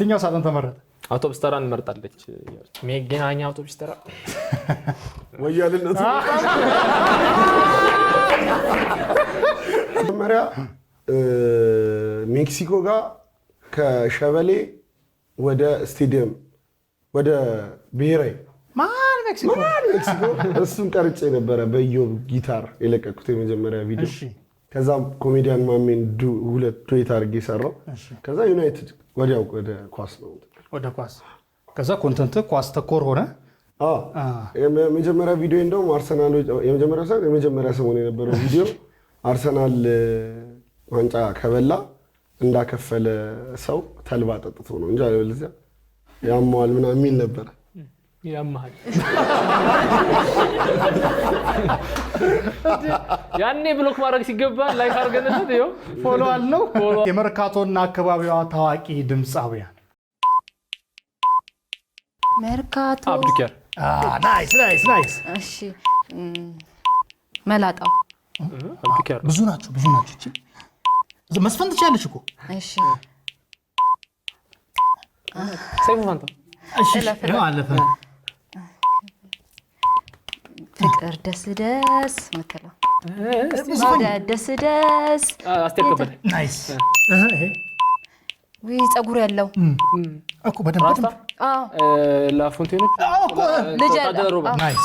የትኛው ሳጥን ተመረጠ? አውቶቡስ ተራን መርጣለች። መገናኛ አውቶቡስ ተራ ወያልነቱ መጀመሪያ ሜክሲኮ ጋር ከሸበሌ ወደ ስቴዲየም ወደ ብሔራዊ ማን ሜክሲኮ እሱን ቀርጬ ነበረ በኢዮብ ጊታር የለቀኩት የመጀመሪያ ቪዲዮ። እሺ ከዛም ኮሜዲያን ማሜን ሁለት ዱዌት አድርጌ ሰራው። ከዛ ዩናይትድ ወዲያው ወደ ኳስ ነው ወደ ኳስ። ከዛ ኮንተንት ኳስ ተኮር ሆነ። የመጀመሪያ ቪዲዮ እንደውም አርሰናል የመጀመሪያ ሰሞን የነበረው ቪዲዮ አርሰናል ዋንጫ ከበላ እንዳከፈለ ሰው ተልባ ጠጥቶ ነው እንጂ አለበለዚያ ያማዋል ምናምን የሚል ነበር። ያማል ያኔ ብሎክ ማድረግ ሲገባ ላይክ አድርገንለት ይኸው ፎሎ አለው። የመርካቶና አካባቢዋ ታዋቂ ድምፃውያን መርካቶ አብዱኪያር ናይስ። እሺ መላጣው አብዱኪያር ብዙ ናቸው። እቺ መስፈን ትችላለች እኮ። እሺ ሰይፉ ፋንታ እሺ ነው አለፈ። ፍቅር ደስ ምትለው ደስ አስቴር ከበደ ናይስ። ወይ ፀጉር ያለው እኮ በደንብ አዎ ላፎንቴኖች ልጅ ናይስ